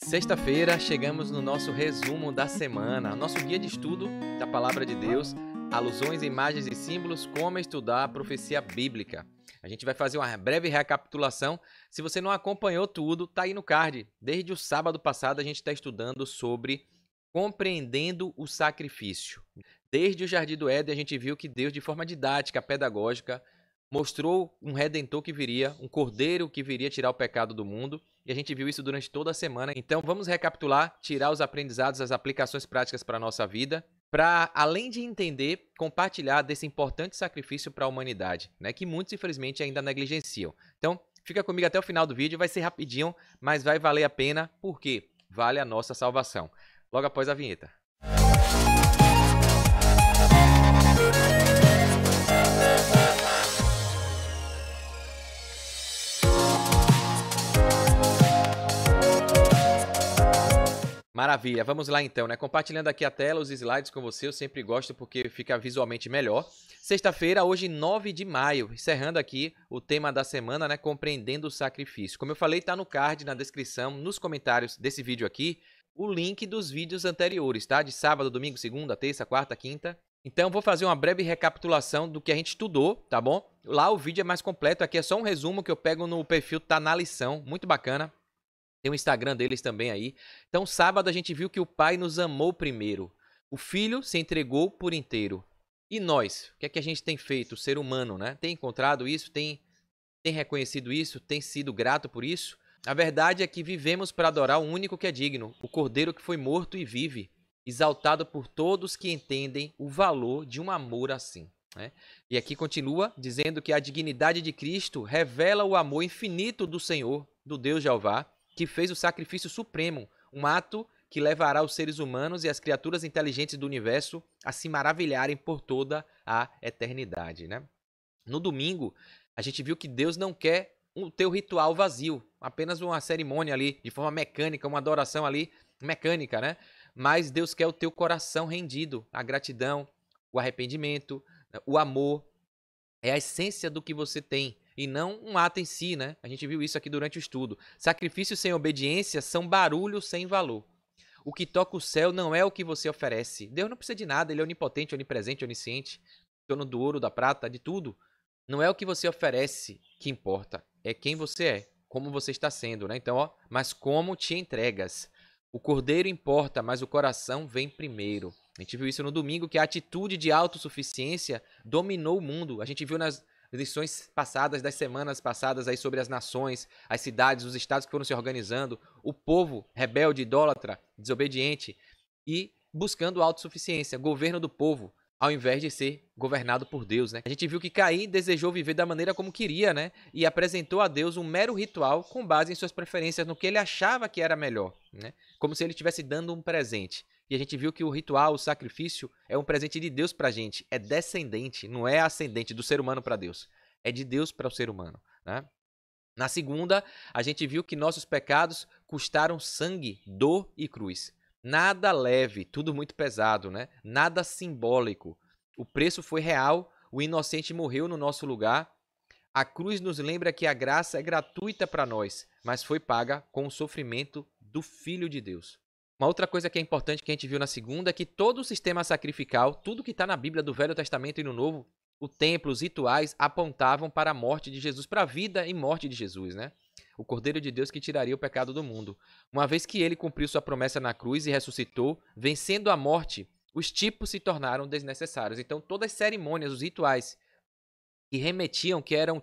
Sexta-feira, chegamos no nosso resumo da semana, nosso guia de estudo da Palavra de Deus, alusões, imagens e símbolos, como estudar a profecia bíblica. A gente vai fazer uma breve recapitulação. Se você não acompanhou tudo, tá aí no card. Desde o sábado passado, a gente está estudando sobre compreendendo o sacrifício. Desde o Jardim do Éden, a gente viu que Deus, de forma didática, pedagógica, mostrou um redentor que viria, um cordeiro que viria tirar o pecado do mundo. E a gente viu isso durante toda a semana. Então, vamos recapitular, tirar os aprendizados, as aplicações práticas para a nossa vida, para, além de entender, compartilhar desse importante sacrifício para a humanidade, né, que muitos, infelizmente, ainda negligenciam. Então, fica comigo até o final do vídeo, vai ser rapidinho, mas vai valer a pena, porque vale a nossa salvação. Logo após a vinheta. Maravilha, vamos lá então, né? Compartilhando aqui a tela, os slides com você, eu sempre gosto porque fica visualmente melhor. Sexta-feira, hoje 9 de maio, encerrando aqui o tema da semana, né? Compreendendo o sacrifício. Como eu falei, tá no card, na descrição, nos comentários desse vídeo aqui, o link dos vídeos anteriores, tá? De sábado, domingo, segunda, terça, quarta, quinta. Então, vou fazer uma breve recapitulação do que a gente estudou, tá bom? Lá o vídeo é mais completo, aqui é só um resumo que eu pego no perfil Tá Na Lição, muito bacana. Tem o Instagram deles também aí. Então, sábado a gente viu que o Pai nos amou primeiro. O Filho se entregou por inteiro. E nós? O que é que a gente tem feito, o ser humano, né? Tem encontrado isso? Tem reconhecido isso? Tem sido grato por isso? A verdade é que vivemos para adorar o único que é digno, o Cordeiro que foi morto e vive, exaltado por todos que entendem o valor de um amor assim, né? E aqui continua dizendo que a dignidade de Cristo revela o amor infinito do Senhor, do Deus Jeová, que fez o sacrifício supremo, um ato que levará os seres humanos e as criaturas inteligentes do universo a se maravilharem por toda a eternidade, né? No domingo, a gente viu que Deus não quer o teu ritual vazio, apenas uma cerimônia ali, de forma mecânica, uma adoração ali mecânica, né? Mas Deus quer o teu coração rendido, a gratidão, o arrependimento, o amor, é a essência do que você tem. E não um ato em si, né? A gente viu isso aqui durante o estudo. Sacrifícios sem obediência são barulhos sem valor. O que toca o céu não é o que você oferece. Deus não precisa de nada, Ele é onipotente, onipresente, onisciente, dono do ouro, da prata, de tudo. Não é o que você oferece que importa, é quem você é, como você está sendo, né? Então, mas como te entregas. O cordeiro importa, mas o coração vem primeiro. A gente viu isso no domingo, que a atitude de autossuficiência dominou o mundo. A gente viu nas lições passadas, das semanas passadas aí sobre as nações, as cidades, os estados que foram se organizando, o povo rebelde, idólatra, desobediente e buscando autossuficiência, governo do povo, ao invés de ser governado por Deus, né? A gente viu que Caim desejou viver da maneira como queria, né? E apresentou a Deus um mero ritual com base em suas preferências, no que ele achava que era melhor, né? Como se ele estivesse dando um presente. E a gente viu que o ritual, o sacrifício, é um presente de Deus pra gente. É descendente, não é ascendente do ser humano para Deus. É de Deus para o ser humano, né? Na segunda, a gente viu que nossos pecados custaram sangue, dor e cruz. Nada leve, tudo muito pesado, né? Nada simbólico. O preço foi real, o inocente morreu no nosso lugar. A cruz nos lembra que a graça é gratuita para nós, mas foi paga com o sofrimento do Filho de Deus. Uma outra coisa que é importante que a gente viu na segunda é que todo o sistema sacrificial, tudo que está na Bíblia do Velho Testamento e no Novo, o templo, os rituais, apontavam para a morte de Jesus, para a vida e morte de Jesus, né? O Cordeiro de Deus que tiraria o pecado do mundo. Uma vez que ele cumpriu sua promessa na cruz e ressuscitou, vencendo a morte, os tipos se tornaram desnecessários. Então, todas as cerimônias, os rituais que remetiam, que eram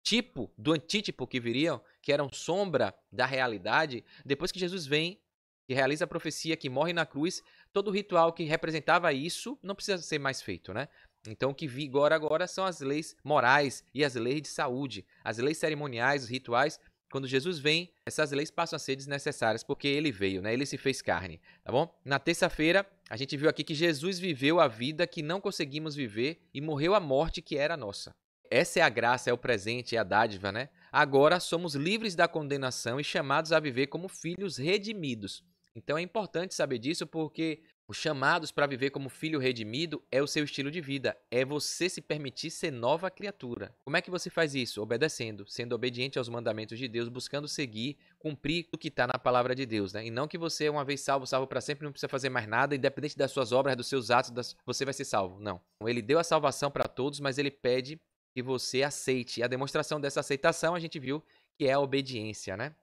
tipo do antítipo que viriam, que eram sombra da realidade, depois que Jesus vem, que realiza a profecia, que morre na cruz, todo o ritual que representava isso não precisa ser mais feito, né? Então, o que vigora agora são as leis morais e as leis de saúde, as leis cerimoniais, os rituais. Quando Jesus vem, essas leis passam a ser desnecessárias, porque ele veio, né? Ele se fez carne, tá bom? Na terça-feira, a gente viu aqui que Jesus viveu a vida que não conseguimos viver e morreu a morte que era nossa. Essa é a graça, é o presente, é a dádiva, né? Agora somos livres da condenação e chamados a viver como filhos redimidos. Então é importante saber disso porque Os chamados para viver como filho redimido é o seu estilo de vida, é você se permitir ser nova criatura. Como é que você faz isso? Obedecendo, sendo obediente aos mandamentos de Deus, buscando seguir, cumprir o que está na palavra de Deus, né? E não que você, uma vez salvo, salvo para sempre, não precisa fazer mais nada, independente das suas obras, dos seus atos, você vai ser salvo. Não. Ele deu a salvação para todos, mas ele pede que você aceite. E a demonstração dessa aceitação a gente viu que é a obediência, né?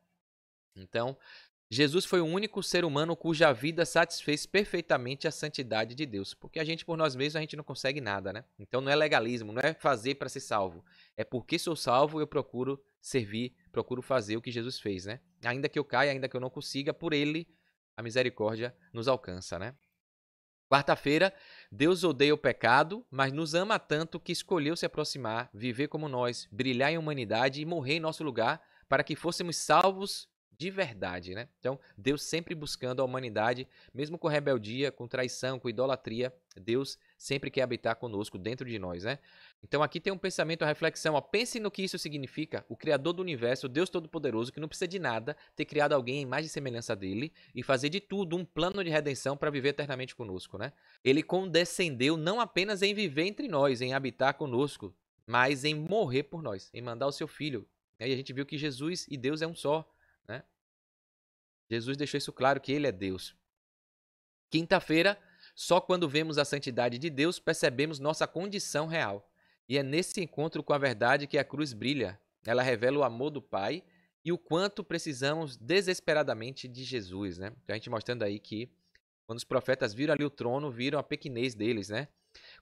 Então, Jesus foi o único ser humano cuja vida satisfez perfeitamente a santidade de Deus. Porque a gente, por nós mesmos, a gente não consegue nada, né? Então não é legalismo, não é fazer para ser salvo. É porque sou salvo, eu procuro servir, procuro fazer o que Jesus fez, né? Ainda que eu caia, ainda que eu não consiga, por ele a misericórdia nos alcança, né? Quarta-feira, Deus odeia o pecado, mas nos ama tanto que escolheu se aproximar, viver como nós, brilhar em humanidade e morrer em nosso lugar para que fôssemos salvos de verdade, né? Então, Deus sempre buscando a humanidade, mesmo com rebeldia, com traição, com idolatria, Deus sempre quer habitar conosco, dentro de nós, né? Então, aqui tem um pensamento, uma reflexão, ó. Pense no que isso significa. O Criador do Universo, o Deus Todo-Poderoso, que não precisa de nada, ter criado alguém em imagem e semelhança dele e fazer de tudo um plano de redenção para viver eternamente conosco, né? Ele condescendeu não apenas em viver entre nós, em habitar conosco, mas em morrer por nós, em mandar o seu Filho. E a gente viu que Jesus e Deus é um só, né? Jesus deixou isso claro, que ele é Deus. Quinta-feira, só quando vemos a santidade de Deus percebemos nossa condição real. E é nesse encontro com a verdade que a cruz brilha. Ela revela o amor do Pai e o quanto precisamos desesperadamente de Jesus, né? Então, a gente mostrando aí que quando os profetas viram ali o trono, viram a pequenez deles, né?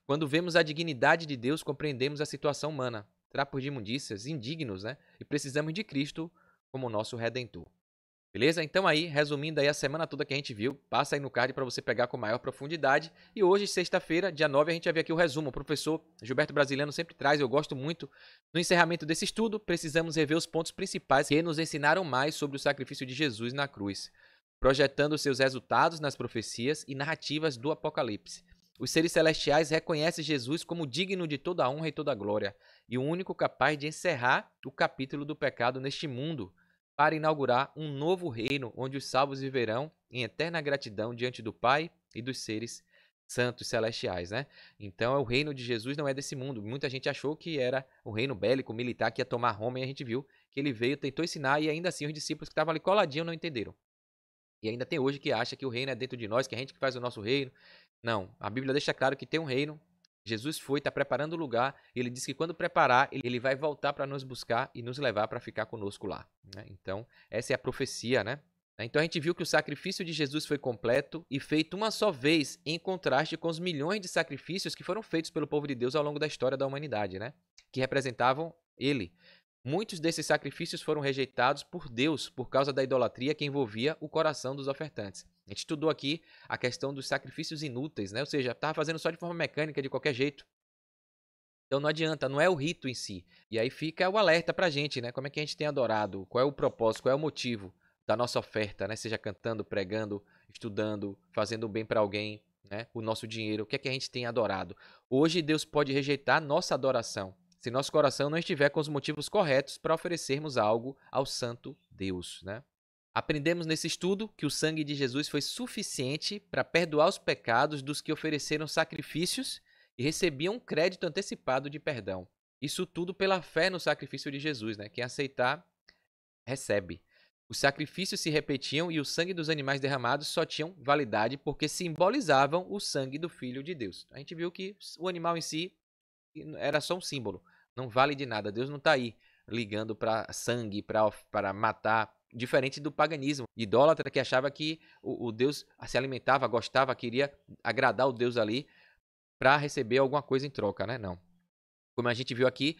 Quando vemos a dignidade de Deus, compreendemos a situação humana. Trapos de imundícias, indignos, né? E precisamos de Cristo como nosso Redentor. Beleza? Então aí, resumindo aí a semana toda que a gente viu, passa aí no card para você pegar com maior profundidade. E hoje, sexta-feira, dia 9, a gente vai ver aqui o resumo. O professor Gilberto Brasiliano sempre traz, eu gosto muito. No encerramento desse estudo, precisamos rever os pontos principais que nos ensinaram mais sobre o sacrifício de Jesus na cruz, projetando seus resultados nas profecias e narrativas do Apocalipse. Os seres celestiais reconhecem Jesus como digno de toda a honra e toda a glória, e o único capaz de encerrar o capítulo do pecado neste mundo, para inaugurar um novo reino onde os salvos viverão em eterna gratidão diante do Pai e dos seres santos celestiais, né? Então, o reino de Jesus não é desse mundo. Muita gente achou que era um reino bélico, militar, que ia tomar Roma, e a gente viu que ele veio, tentou ensinar, e ainda assim os discípulos que estavam ali coladinhos não entenderam. E ainda tem hoje que acha que o reino é dentro de nós, que é a gente que faz o nosso reino. Não, a Bíblia deixa claro que tem um reino. Jesus foi, está preparando o lugar. Ele diz que quando preparar, ele vai voltar para nos buscar e nos levar para ficar conosco lá, né? Então, essa é a profecia, né? Então, a gente viu que o sacrifício de Jesus foi completo e feito uma só vez, em contraste com os milhões de sacrifícios que foram feitos pelo povo de Deus ao longo da história da humanidade, né? Que representavam ele. Muitos desses sacrifícios foram rejeitados por Deus por causa da idolatria que envolvia o coração dos ofertantes. A gente estudou aqui a questão dos sacrifícios inúteis, né? Ou seja, estava fazendo só de forma mecânica, de qualquer jeito. Então não adianta, não é o rito em si. E aí fica o alerta pra gente, né? Como é que a gente tem adorado? Qual é o propósito? Qual é o motivo da nossa oferta, né? Seja cantando, pregando, estudando, fazendo bem para alguém, né? O nosso dinheiro, o que é que a gente tem adorado? Hoje Deus pode rejeitar nossa adoração se nosso coração não estiver com os motivos corretos para oferecermos algo ao santo Deus, né? Aprendemos nesse estudo que o sangue de Jesus foi suficiente para perdoar os pecados dos que ofereceram sacrifícios e recebiam um crédito antecipado de perdão. Isso tudo pela fé no sacrifício de Jesus, né? Quem aceitar, recebe. Os sacrifícios se repetiam e o sangue dos animais derramados só tinham validade porque simbolizavam o sangue do Filho de Deus. A gente viu que o animal em si era só um símbolo, não vale de nada. Deus não está aí ligando para sangue, para matar, diferente do paganismo. Idólatra que achava que o Deus se alimentava, gostava, queria agradar o Deus ali para receber alguma coisa em troca, né? Não. Como a gente viu aqui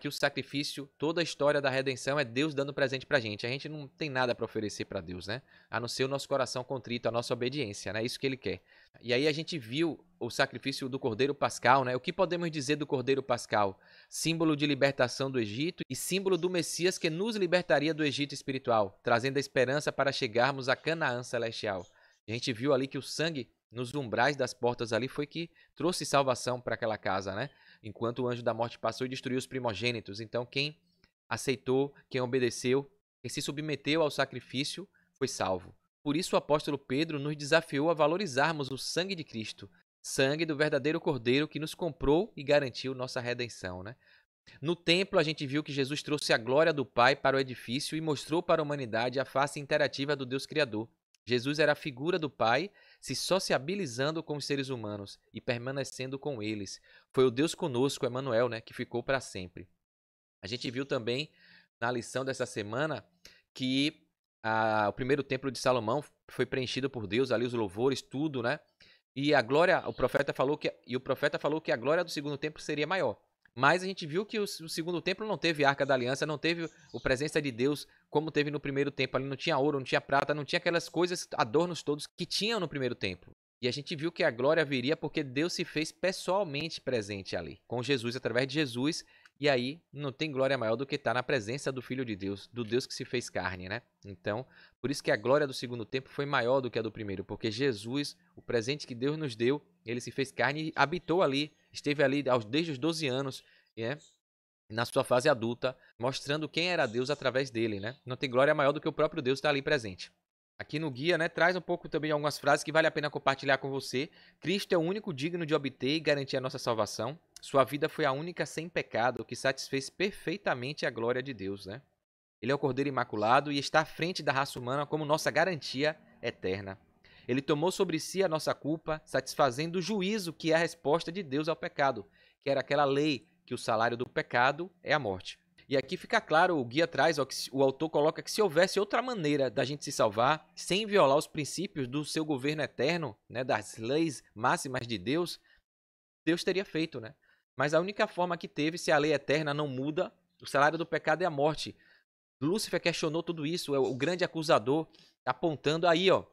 o sacrifício, toda a história da redenção é Deus dando presente pra gente. A gente não tem nada para oferecer para Deus, né? A não ser o nosso coração contrito, a nossa obediência, né? Isso que ele quer. E aí a gente viu o sacrifício do Cordeiro Pascal, né? O que podemos dizer do Cordeiro Pascal? Símbolo de libertação do Egito e símbolo do Messias que nos libertaria do Egito espiritual, trazendo a esperança para chegarmos a Canaã celestial. A gente viu ali que o sangue nos umbrais das portas ali foi que trouxe salvação para aquela casa, né? Enquanto o anjo da morte passou e destruiu os primogênitos. Então, quem aceitou, quem obedeceu, quem se submeteu ao sacrifício, foi salvo. Por isso o apóstolo Pedro nos desafiou a valorizarmos o sangue de Cristo, sangue do verdadeiro Cordeiro que nos comprou e garantiu nossa redenção, né? No templo, a gente viu que Jesus trouxe a glória do Pai para o edifício e mostrou para a humanidade a face interativa do Deus Criador. Jesus era a figura do Pai, se sociabilizando com os seres humanos e permanecendo com eles. Foi o Deus conosco, Emmanuel, né, que ficou para sempre. A gente viu também na lição dessa semana que o primeiro templo de Salomão foi preenchido por Deus, ali os louvores, tudo, né? E a glória, o profeta falou que a glória do segundo templo seria maior. Mas a gente viu que o segundo templo não teve a Arca da Aliança, não teve a presença de Deus como teve no primeiro templo. Ali não tinha ouro, não tinha prata, não tinha aquelas coisas, adornos todos que tinham no primeiro templo. E a gente viu que a glória viria porque Deus se fez pessoalmente presente ali, com Jesus, através de Jesus. E aí não tem glória maior do que estar na presença do Filho de Deus, do Deus que se fez carne, né? Então, por isso que a glória do segundo templo foi maior do que a do primeiro, porque Jesus, o presente que Deus nos deu, ele se fez carne e habitou ali, esteve ali desde os 12 anos, né? Na sua fase adulta, mostrando quem era Deus através dele, né? Não tem glória maior do que o próprio Deus estar ali presente. Aqui no guia, né, traz um pouco também algumas frases que vale a pena compartilhar com você. Cristo é o único digno de obter e garantir a nossa salvação. Sua vida foi a única sem pecado que satisfez perfeitamente a glória de Deus, né? Ele é o Cordeiro Imaculado e está à frente da raça humana como nossa garantia eterna. Ele tomou sobre si a nossa culpa, satisfazendo o juízo que é a resposta de Deus ao pecado, que era aquela lei que o salário do pecado é a morte. E aqui fica claro, o guia traz, o autor coloca que se houvesse outra maneira da gente se salvar, sem violar os princípios do seu governo eterno, né, das leis máximas de Deus, Deus teria feito, né? Mas a única forma que teve, se a lei eterna não muda, o salário do pecado é a morte. Lúcifer questionou tudo isso, é o grande acusador, apontando aí, ó,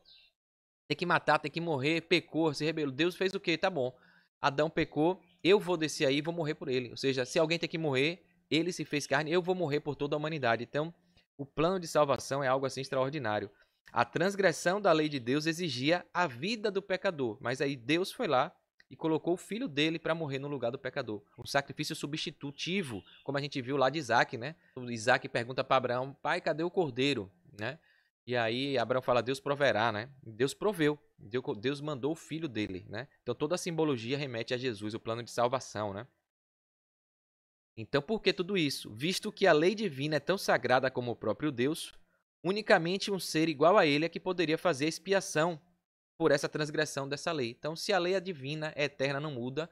tem que matar, tem que morrer, pecou, se rebelou. Deus fez o quê? Tá bom. Adão pecou, eu vou descer aí e vou morrer por ele. Ou seja, se alguém tem que morrer, ele se fez carne, eu vou morrer por toda a humanidade. Então, o plano de salvação é algo assim extraordinário. A transgressão da lei de Deus exigia a vida do pecador, mas aí Deus foi lá e colocou o filho dele para morrer no lugar do pecador. Um sacrifício substitutivo, como a gente viu lá de Isaac, né? O Isaac pergunta para Abraão, pai, cadê o cordeiro? Né? E aí Abraão fala, Deus proverá, né? Deus proveu, Deus mandou o filho dele, né? Então toda a simbologia remete a Jesus, o plano de salvação, né? Então por que tudo isso? Visto que a lei divina é tão sagrada como o próprio Deus, unicamente um ser igual a ele é que poderia fazer a expiação por essa transgressão dessa lei. Então se a lei é divina, é eterna, não muda,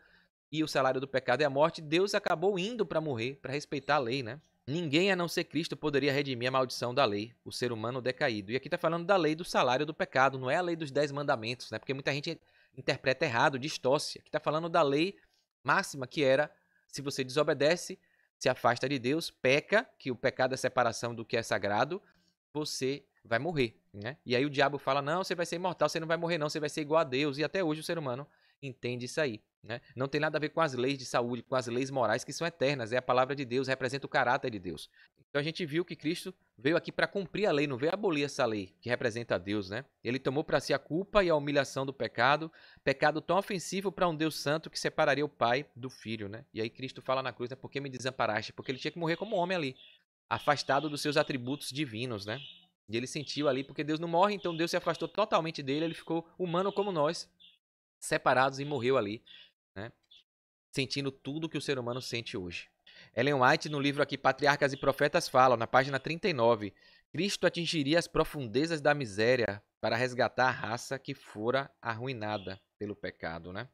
e o salário do pecado é a morte, Deus acabou indo para morrer, para respeitar a lei, né? Ninguém a não ser Cristo poderia redimir a maldição da lei, o ser humano decaído. E aqui está falando da lei do salário do pecado, não é a lei dos 10 mandamentos, né? Porque muita gente interpreta errado, distorce. Aqui está falando da lei máxima que era, se você desobedece, se afasta de Deus, peca, que o pecado é a separação do que é sagrado, você vai morrer, né? E aí o diabo fala, não, você vai ser imortal, você não vai morrer não, você vai ser igual a Deus. E até hoje o ser humano entende isso aí, né? Não tem nada a ver com as leis de saúde, com as leis morais que são eternas, é a palavra de Deus, representa o caráter de Deus. Então a gente viu que Cristo veio aqui para cumprir a lei, não veio abolir essa lei que representa a Deus, né? Ele tomou para si a culpa e a humilhação do pecado, pecado tão ofensivo para um Deus santo que separaria o pai do filho, né? E aí Cristo fala na cruz, né? Por que me desamparaste? Porque ele tinha que morrer como homem ali, afastado dos seus atributos divinos, né? E ele sentiu ali, porque Deus não morre, então Deus se afastou totalmente dele, ele ficou humano como nós, separados, e morreu ali, né? Sentindo tudo que o ser humano sente hoje. Ellen White, no livro aqui Patriarcas e Profetas, fala, na página 39, Cristo atingiria as profundezas da miséria para resgatar a raça que fora arruinada pelo pecado, né?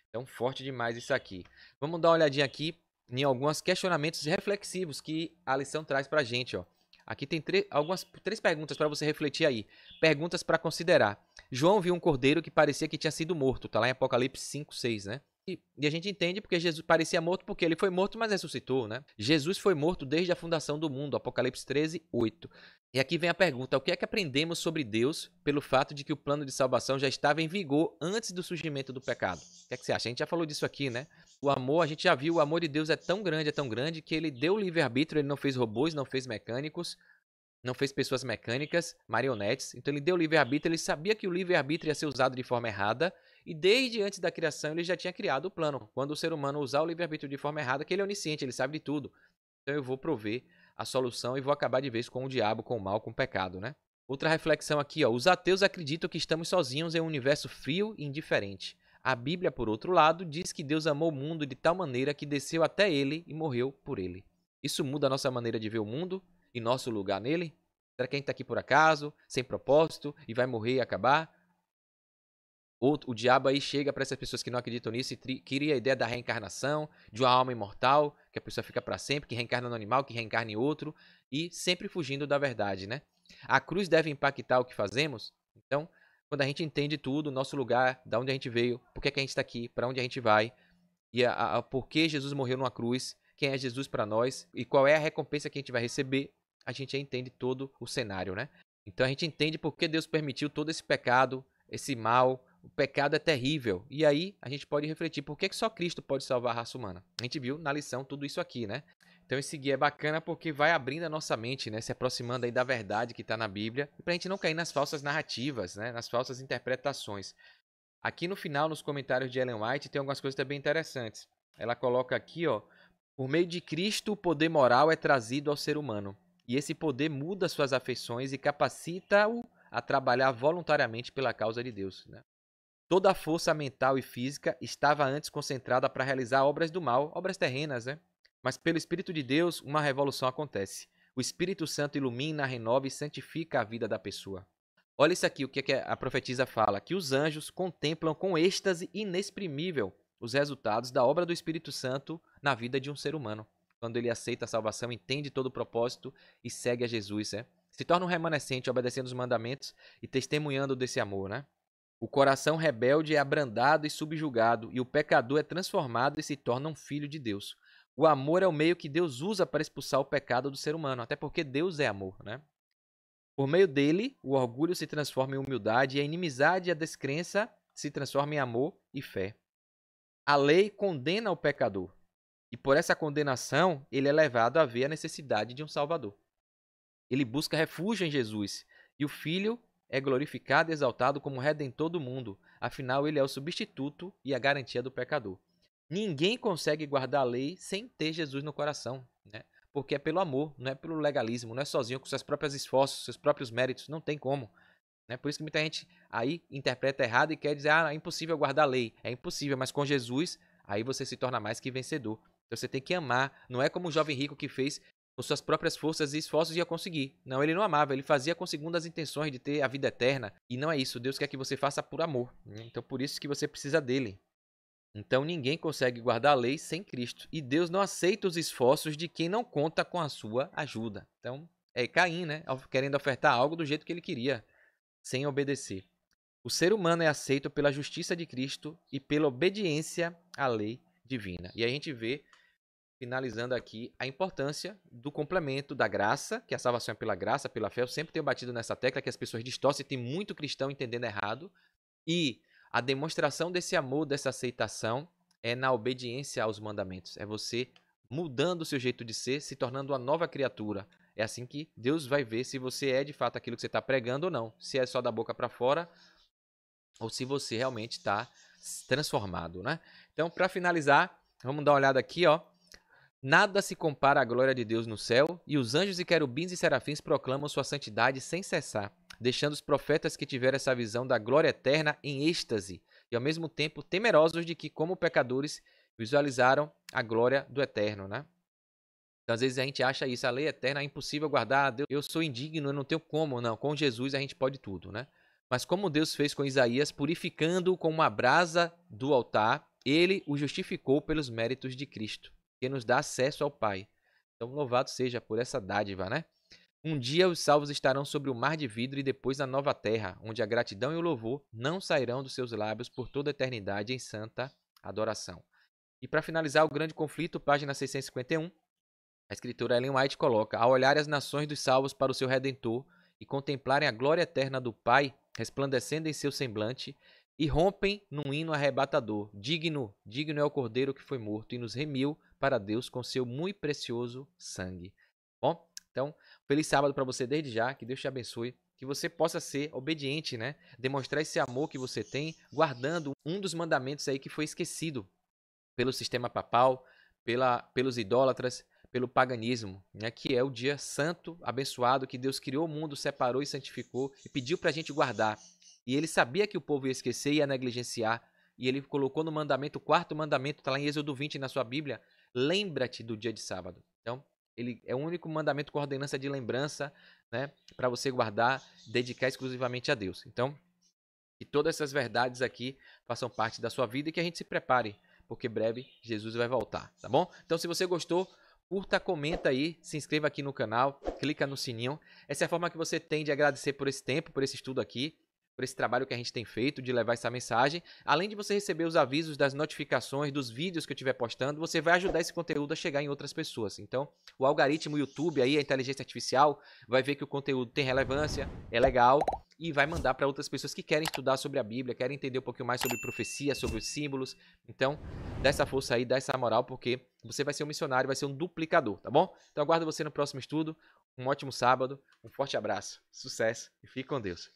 Então, forte demais isso aqui. Vamos dar uma olhadinha aqui em alguns questionamentos reflexivos que a lição traz para a gente, ó. Aqui tem três perguntas para você refletir aí. Perguntas para considerar. João viu um cordeiro que parecia que tinha sido morto. Está lá em Apocalipse 5, 6, né? E a gente entende porque Jesus parecia morto porque ele foi morto, mas ressuscitou, né? Jesus foi morto desde a fundação do mundo. Apocalipse 13, 8. E aqui vem a pergunta, o que é que aprendemos sobre Deus pelo fato de que o plano de salvação já estava em vigor antes do surgimento do pecado? O que é que você acha? A gente já falou disso aqui, né? O amor, a gente já viu, o amor de Deus é tão grande, que ele deu livre-arbítrio, ele não fez robôs, não fez mecânicos, não fez pessoas mecânicas, marionetes. Então ele deu livre-arbítrio, ele sabia que o livre-arbítrio ia ser usado de forma errada, e desde antes da criação ele já tinha criado o plano. Quando o ser humano usar o livre-arbítrio de forma errada, que ele é onisciente, ele sabe de tudo. Então eu vou prover a solução e vou acabar de vez com o diabo, com o mal, com o pecado, né? Outra reflexão aqui, ó. Os ateus acreditam que estamos sozinhos em um universo frio e indiferente. A Bíblia, por outro lado, diz que Deus amou o mundo de tal maneira que desceu até ele e morreu por ele. Isso muda a nossa maneira de ver o mundo e nosso lugar nele? Será que a gente está aqui por acaso, sem propósito, e vai morrer e acabar? Ou o diabo aí chega para essas pessoas que não acreditam nisso e cria a ideia da reencarnação, de uma alma imortal, que a pessoa fica para sempre, que reencarna no animal, que reencarna em outro, e sempre fugindo da verdade, né? A cruz deve impactar o que fazemos? Então, quando a gente entende tudo, nosso lugar, da onde a gente veio, por que a gente está aqui, para onde a gente vai, e por que Jesus morreu numa cruz, quem é Jesus para nós, e qual é a recompensa que a gente vai receber, a gente entende todo o cenário, né? Então a gente entende por que Deus permitiu todo esse pecado, esse mal. O pecado é terrível. E aí a gente pode refletir por que só Cristo pode salvar a raça humana. A gente viu na lição tudo isso aqui, né? Então esse guia é bacana porque vai abrindo a nossa mente, né? Se aproximando aí da verdade que está na Bíblia. E para a gente não cair nas falsas narrativas, né? Nas falsas interpretações. Aqui no final, nos comentários de Ellen White, tem algumas coisas também interessantes. Ela coloca aqui, ó. Por meio de Cristo, o poder moral é trazido ao ser humano. E esse poder muda suas afeições e capacita-o a trabalhar voluntariamente pela causa de Deus, né? Toda a força mental e física estava antes concentrada para realizar obras do mal, obras terrenas, né? Mas pelo Espírito de Deus, uma revolução acontece. O Espírito Santo ilumina, renova e santifica a vida da pessoa. Olha isso aqui, o que a profetisa fala, que os anjos contemplam com êxtase inexprimível os resultados da obra do Espírito Santo na vida de um ser humano. Quando ele aceita a salvação, entende todo o propósito e segue a Jesus, né? Se torna um remanescente obedecendo os mandamentos e testemunhando desse amor, né? O coração rebelde é abrandado e subjugado, e o pecador é transformado e se torna um filho de Deus. O amor é o meio que Deus usa para expulsar o pecado do ser humano, até porque Deus é amor, né? Por meio dele, o orgulho se transforma em humildade e a inimizade e a descrença se transformam em amor e fé. A lei condena o pecador, e por essa condenação ele é levado a ver a necessidade de um Salvador. Ele busca refúgio em Jesus, e o Filho é glorificado e exaltado como Redentor do mundo, afinal ele é o substituto e a garantia do pecador. Ninguém consegue guardar a lei sem ter Jesus no coração, né? Porque é pelo amor, não é pelo legalismo, não é sozinho, com seus próprios esforços, seus próprios méritos, não tem como. Né? Por isso que muita gente aí interpreta errado e quer dizer, é impossível guardar a lei. É impossível, mas com Jesus, aí você se torna mais que vencedor. Então você tem que amar, não é como o jovem rico que fez com suas próprias forças e esforços ia conseguir. Não, ele não amava, ele fazia com segundas intenções de ter a vida eterna. E não é isso, Deus quer que você faça por amor. Né? Então por isso que você precisa dele. Então ninguém consegue guardar a lei sem Cristo. E Deus não aceita os esforços de quem não conta com a sua ajuda. Então é Caim, né? Querendo ofertar algo do jeito que ele queria, sem obedecer. O ser humano é aceito pela justiça de Cristo e pela obediência à lei divina. E a gente vê, finalizando aqui, a importância do complemento da graça, que a salvação é pela graça, pela fé. Eu sempre tenho batido nessa tecla que as pessoas distorcem, tem muito cristão entendendo errado. E a demonstração desse amor, dessa aceitação, é na obediência aos mandamentos. É você mudando o seu jeito de ser, se tornando uma nova criatura. É assim que Deus vai ver se você é de fato aquilo que você está pregando ou não. Se é só da boca para fora ou se você realmente está transformado, né? Então, para finalizar, vamos dar uma olhada aqui, ó. Nada se compara à glória de Deus no céu, e os anjos e querubins e serafins proclamam sua santidade sem cessar, deixando os profetas que tiveram essa visão da glória eterna em êxtase, e ao mesmo tempo temerosos de que, como pecadores, visualizaram a glória do eterno, né? Então, às vezes a gente acha isso, a lei eterna é impossível guardar, Deus, eu sou indigno, eu não tenho como, não. Com Jesus a gente pode tudo, né? Mas como Deus fez com Isaías, purificando-o com uma brasa do altar, ele o justificou pelos méritos de Cristo, que nos dá acesso ao Pai. Então, louvado seja por essa dádiva, né? Um dia os salvos estarão sobre o mar de vidro e depois na nova terra, onde a gratidão e o louvor não sairão dos seus lábios por toda a eternidade em santa adoração. E para finalizar o grande conflito, página 651, a escritora Ellen White coloca: ao olhar as nações dos salvos para o seu Redentor e contemplarem a glória eterna do Pai resplandecendo em seu semblante, irrompem num hino arrebatador: digno, digno é o Cordeiro que foi morto e nos remiu para Deus com seu muito precioso sangue. Bom, então, feliz sábado para você desde já, que Deus te abençoe, que você possa ser obediente, né? Demonstrar esse amor que você tem, guardando um dos mandamentos aí que foi esquecido pelo sistema papal, pelos idólatras, pelo paganismo, né, que é o dia santo, abençoado, que Deus criou o mundo, separou e santificou e pediu para a gente guardar. E ele sabia que o povo ia esquecer e ia negligenciar. E ele colocou no mandamento, o quarto mandamento, está lá em Êxodo 20 na sua Bíblia, lembra-te do dia de sábado. Então, ele é o único mandamento com ordenança de lembrança, né, para você guardar, dedicar exclusivamente a Deus. Então, que todas essas verdades aqui façam parte da sua vida e que a gente se prepare, porque breve Jesus vai voltar, tá bom? Então, se você gostou, curta, comenta aí, se inscreva aqui no canal, clica no sininho. Essa é a forma que você tem de agradecer por esse tempo, por esse estudo aqui, por esse trabalho que a gente tem feito de levar essa mensagem. Além de você receber os avisos das notificações, dos vídeos que eu estiver postando, você vai ajudar esse conteúdo a chegar em outras pessoas. Então, o algoritmo, o YouTube, aí, a inteligência artificial, vai ver que o conteúdo tem relevância, é legal, e vai mandar para outras pessoas que querem estudar sobre a Bíblia, querem entender um pouquinho mais sobre profecia, sobre os símbolos. Então, dá essa força aí, dá essa moral, porque você vai ser um missionário, vai ser um duplicador, tá bom? Então, aguardo você no próximo estudo. Um ótimo sábado, um forte abraço, sucesso e fique com Deus.